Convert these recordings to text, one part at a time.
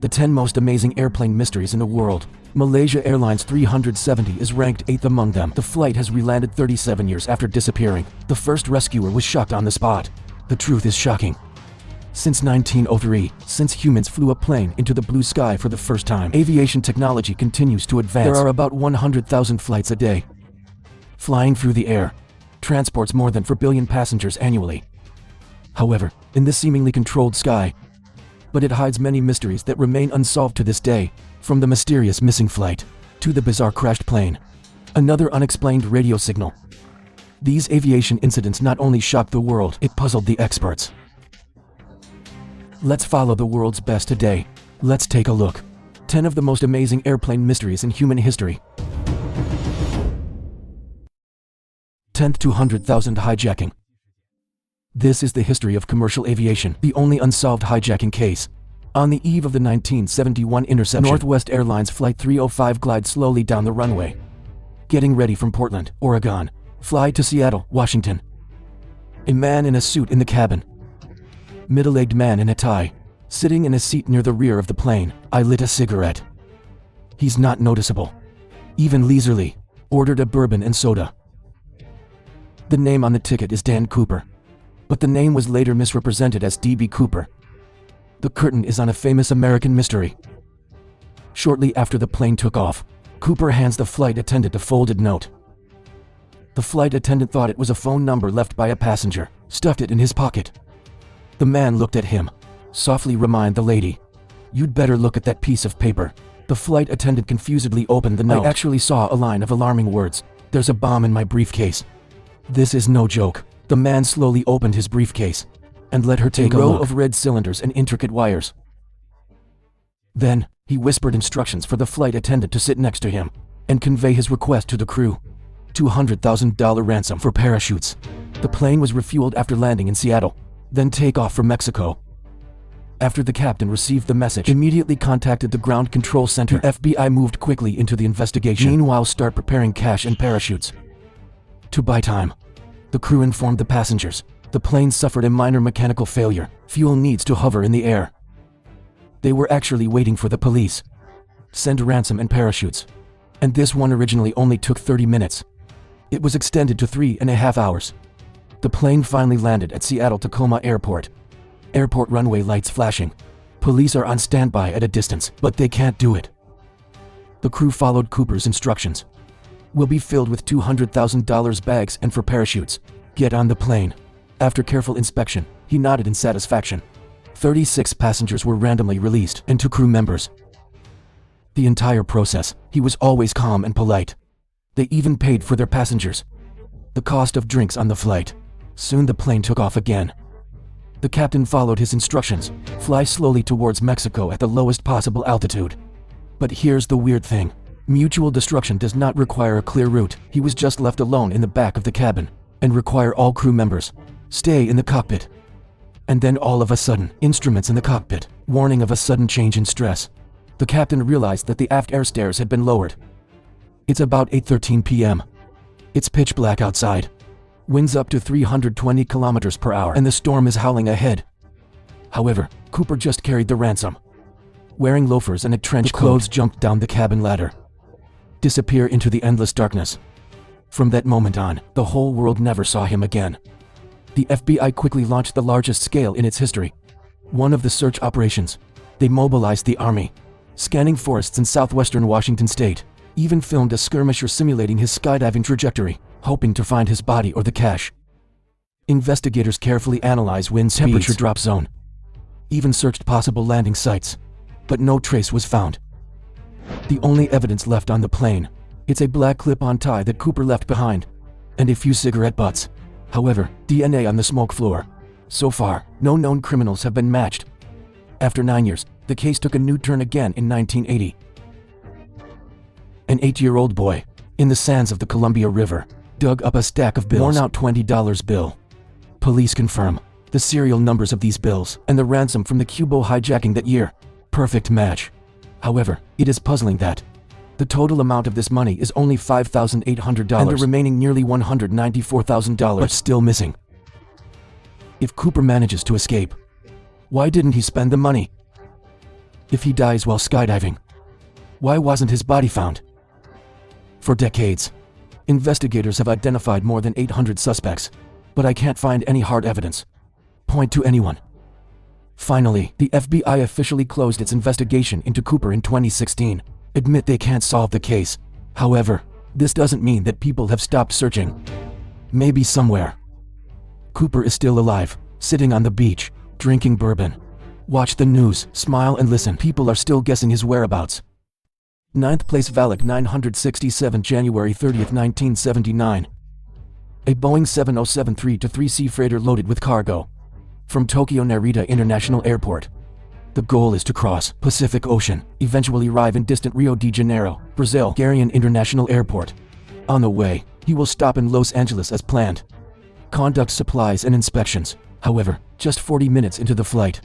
The 10 most amazing airplane mysteries in the world. Malaysia Airlines 370 is ranked 8th among them. The flight has relanded 37 years after disappearing. The first rescuer was shocked on the spot. The truth is shocking. Since 1903, since humans flew a plane into the blue sky for the first time, aviation technology continues to advance. There are about 100,000 flights a day. Flying through the air transports more than 4 billion passengers annually. However, in this seemingly controlled sky, but it hides many mysteries that remain unsolved to this day, from the mysterious missing flight to the bizarre crashed plane, another unexplained radio signal. These aviation incidents not only shocked the world, it puzzled the experts. Let's follow the world's best today. Let's take a look. 10 of the most amazing airplane mysteries in human history. 10th 200,000 hijacking. This is the history of commercial aviation, the only unsolved hijacking case. On the eve of the 1971 interception, Northwest Airlines Flight 305 glides slowly down the runway, getting ready from Portland, Oregon, fly to Seattle, Washington. A man in a suit in the cabin. Middle-aged man in a tie, sitting in a seat near the rear of the plane. I lit a cigarette. He's not noticeable. Even leisurely, ordered a bourbon and soda. The name on the ticket is Dan Cooper, but the name was later misrepresented as D.B. Cooper. The curtain is on a famous American mystery. Shortly after the plane took off, Cooper hands the flight attendant a folded note. The flight attendant thought it was a phone number left by a passenger, stuffed it in his pocket. The man looked at him, softly reminded the lady, "You'd better look at that piece of paper." The flight attendant confusedly opened the note. I actually saw a line of alarming words. "There's a bomb in my briefcase." This is no joke. The man slowly opened his briefcase and let her take a row of red cylinders and intricate wires. Then, he whispered instructions for the flight attendant to sit next to him and convey his request to the crew. $200,000 ransom for parachutes. The plane was refueled after landing in Seattle, then take off for Mexico. After the captain received the message, immediately contacted the ground control center. The FBI moved quickly into the investigation. Meanwhile, start preparing cash and parachutes. To buy time, the crew informed the passengers the plane suffered a minor mechanical failure. Fuel needs to hover in the air. They were actually waiting for the police. Send ransom and parachutes. And this one originally only took 30 minutes. It was extended to 3.5 hours. The plane finally landed at Seattle-Tacoma Airport. Airport runway lights flashing. Police are on standby at a distance, but they can't do it. The crew followed Cooper's instructions. Will be filled with $200,000 bags and for parachutes. Get on the plane. After careful inspection, he nodded in satisfaction. 36 passengers were randomly released, and 2 crew members. The entire process, he was always calm and polite. They even paid for their passengers. The cost of drinks on the flight. Soon the plane took off again. The captain followed his instructions. Fly slowly towards Mexico at the lowest possible altitude. But here's the weird thing. Mutual destruction does not require a clear route. He was just left alone in the back of the cabin, and require all crew members stay in the cockpit. And then all of a sudden, instruments in the cockpit, warning of a sudden change in stress. The captain realized that the aft air stairs had been lowered. It's about 8:13 p.m. It's pitch black outside. Winds up to 320 kilometers per hour, and the storm is howling ahead. However, Cooper just carried the ransom. Wearing loafers and a trench coat, clothes jumped down the cabin ladder. Disappear into the endless darkness. From that moment on, the whole world never saw him again. The FBI quickly launched the largest scale in its history. One of the search operations. They mobilized the army, scanning forests in southwestern Washington state, even filmed a skirmisher simulating his skydiving trajectory, hoping to find his body or the cache. Investigators carefully analyzed wind speeds, temperature drop zone, even searched possible landing sites, but no trace was found. The only evidence left on the plane, it's a black clip-on tie that Cooper left behind, and a few cigarette butts. However, DNA on the smoke floor. So far, no known criminals have been matched. After 9 years, the case took a new turn again in 1980. An 8-year-old boy, in the sands of the Columbia River, dug up a stack of bills, worn out $20 bill. Police confirm the serial numbers of these bills and the ransom from the Cubo hijacking that year. Perfect match. However, it is puzzling that the total amount of this money is only $5,800 and the remaining nearly $194,000 are still missing. If Cooper manages to escape, why didn't he spend the money? If he dies while skydiving, why wasn't his body found? For decades, investigators have identified more than 800 suspects, but I can't find any hard evidence. Point to anyone. Finally, the FBI officially closed its investigation into Cooper in 2016. Admit they can't solve the case. However, this doesn't mean that people have stopped searching. Maybe somewhere, Cooper is still alive, sitting on the beach, drinking bourbon. Watch the news, smile and listen. People are still guessing his whereabouts. 9th place Varig 967 January 30th, 1979. A Boeing 707 3-3C freighter loaded with cargo. From Tokyo Narita International Airport. The goal is to cross Pacific Ocean, eventually arrive in distant Rio de Janeiro, Brazil, Garion International Airport. On the way, he will stop in Los Angeles as planned. Conduct supplies and inspections, however, just 40 minutes into the flight.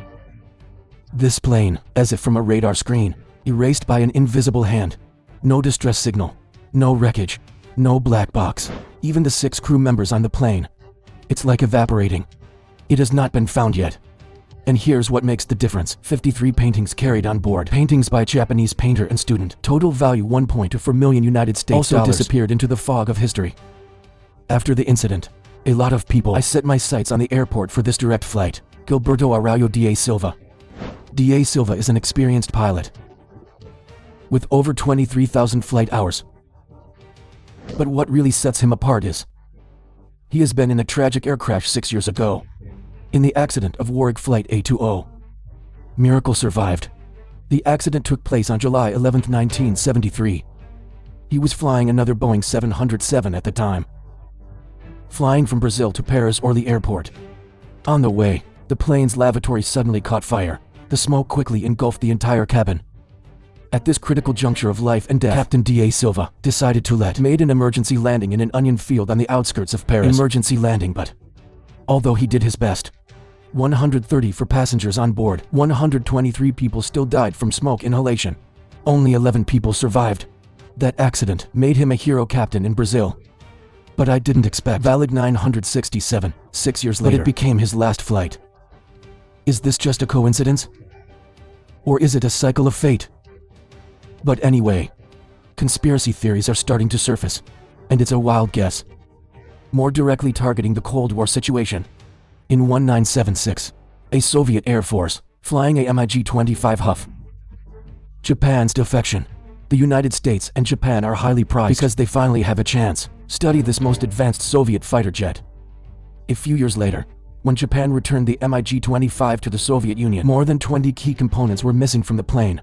This plane, as if from a radar screen, erased by an invisible hand. No distress signal, no wreckage, no black box, even the 6 crew members on the plane. It's like evaporating. It has not been found yet. And here's what makes the difference. 53 paintings carried on board. Paintings by Japanese painter and student. Total value $1.24 million United States dollars. Also disappeared into the fog of history. After the incident, a lot of people. I set my sights on the airport for this direct flight. Gilberto Araujo da Silva. Da Silva is an experienced pilot with over 23,000 flight hours. But what really sets him apart is he has been in a tragic air crash 6 years ago. In the accident of Varig Flight A20. Miracle survived. The accident took place on July 11, 1973. He was flying another Boeing 707 at the time, flying from Brazil to Paris Orly Airport. On the way, the plane's lavatory suddenly caught fire. The smoke quickly engulfed the entire cabin. At this critical juncture of life and death, Captain Da Silva decided to made an emergency landing in an onion field on the outskirts of Paris. Emergency landing, but although he did his best, 130 for passengers on board, 123 people still died from smoke inhalation. Only 11 people survived. That accident made him a hero captain in Brazil. But I didn't expect Varig 967, 6 years later. But it became his last flight. Is this just a coincidence? Or is it a cycle of fate? But anyway, conspiracy theories are starting to surface, and it's a wild guess. More directly targeting the Cold War situation. In 1976, a Soviet Air Force, flying a MiG-25 Huff. Japan's defection. The United States and Japan are highly prized because they finally have a chance. Study this most advanced Soviet fighter jet. A few years later, when Japan returned the MiG-25 to the Soviet Union, more than 20 key components were missing from the plane.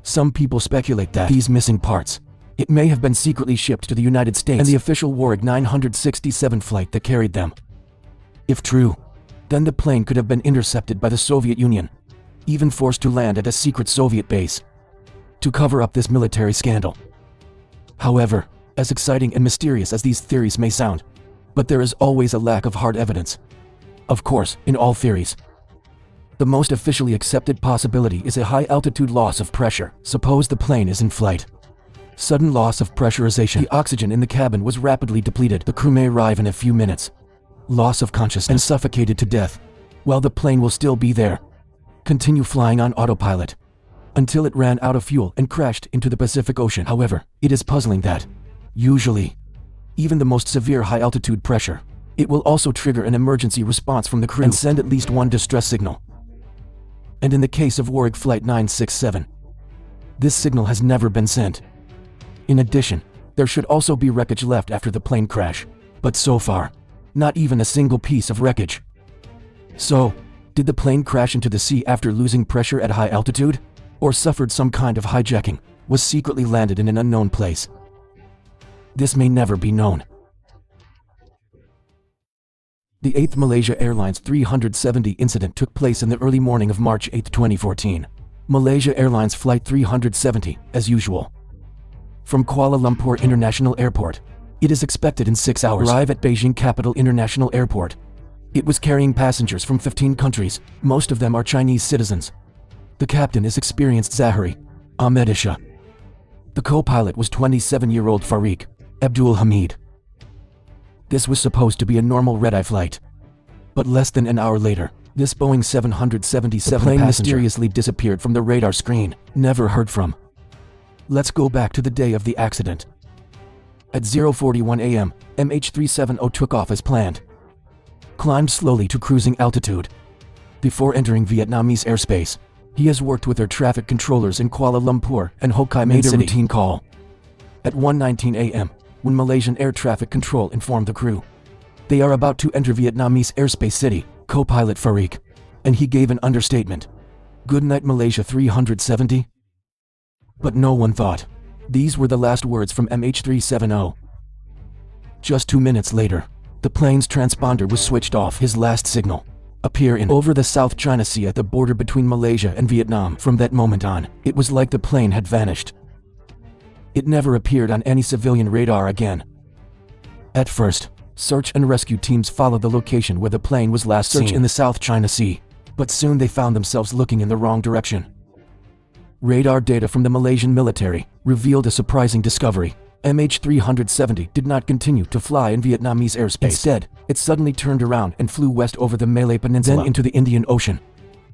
Some people speculate that these missing parts, it may have been secretly shipped to the United States and the official Varig 967 flight that carried them. If true, then the plane could have been intercepted by the Soviet Union, even forced to land at a secret Soviet base, to cover up this military scandal. However, as exciting and mysterious as these theories may sound, but there is always a lack of hard evidence. Of course, in all theories, the most officially accepted possibility is a high-altitude loss of pressure. Suppose the plane is in flight. Sudden loss of pressurization. The oxygen in the cabin was rapidly depleted. The crew may arrive in a few minutes. Loss of consciousness and suffocated to death, while the plane will still be there. Continue flying on autopilot until it ran out of fuel and crashed into the Pacific Ocean. However, it is puzzling that, usually, even the most severe high-altitude pressure, it will also trigger an emergency response from the crew and send at least one distress signal. And in the case of Varig Flight 967, this signal has never been sent. In addition, there should also be wreckage left after the plane crash, but so far, not even a single piece of wreckage. So, did the plane crash into the sea after losing pressure at high altitude? Or suffered some kind of hijacking, was secretly landed in an unknown place? This may never be known. The 8th Malaysia Airlines 370 incident took place in the early morning of March 8, 2014. Malaysia Airlines Flight 370, as usual. From Kuala Lumpur International Airport. It is expected in 6 hours arrive at Beijing Capital International Airport. It was carrying passengers from 15 countries, most of them are Chinese citizens. The captain is experienced Zahari Ahmed Isha. The co-pilot was 27-year-old Farid Abdul Hamid. This was supposed to be a normal red-eye flight. But less than an hour later, This Boeing 777 plane mysteriously disappeared from the radar screen, never heard from. Let's go back to the day of the accident. At 0:41 a.m., MH370 took off as planned. Climbed slowly to cruising altitude. Before entering Vietnamese airspace, he has worked with air traffic controllers in Kuala Lumpur and Ho Chi Minh City. Made a routine call. At 1:19 a.m., when Malaysian air traffic control informed the crew they are about to enter Vietnamese airspace city, co-pilot Varig, and he gave an understatement. "Good night, Malaysia 370. But no one thought these were the last words from MH370. Just 2 minutes later, the plane's transponder was switched off. His last signal appear in over the South China Sea at the border between Malaysia and Vietnam. From that moment on, it was like the plane had vanished. It never appeared on any civilian radar again. At first, search and rescue teams followed the location where the plane was last seen in the South China Sea, but soon they found themselves looking in the wrong direction. Radar data from the Malaysian military revealed a surprising discovery. MH370 did not continue to fly in Vietnamese airspace. Instead, it suddenly turned around and flew west over the Malay Peninsula, then into the Indian Ocean.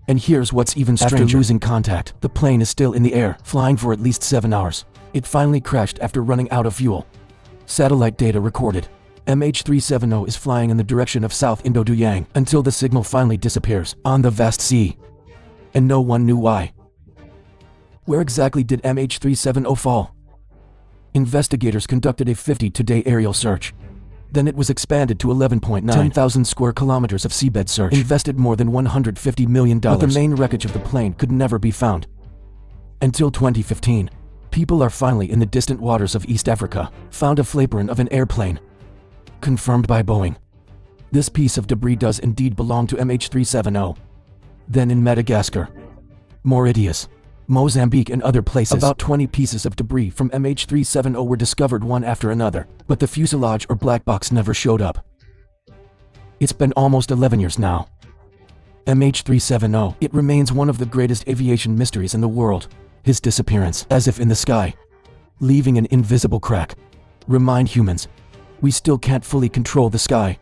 And here's what's even stranger. After losing contact, the plane is still in the air, flying for at least 7 hours. It finally crashed after running out of fuel. Satellite data recorded MH370 is flying in the direction of South Indo-Duyang until the signal finally disappears on the vast sea. And no one knew why. Where exactly did MH370 fall? Investigators conducted a 52-day aerial search. Then it was expanded to 10,000 square kilometers of seabed search. Invested more than $150 million. But the main wreckage of the plane could never be found. Until 2015, people are finally in the distant waters of East Africa, found a Flaperon of an airplane. Confirmed by Boeing. This piece of debris does indeed belong to MH370. Then in Madagascar, Mauritius, Mozambique and other places, about 20 pieces of debris from MH370 were discovered one after another, but the fuselage or black box never showed up. It's been almost 11 years now. MH370, it remains one of the greatest aviation mysteries in the world. His disappearance, as if in the sky, leaving an invisible crack, remind humans we still can't fully control the sky.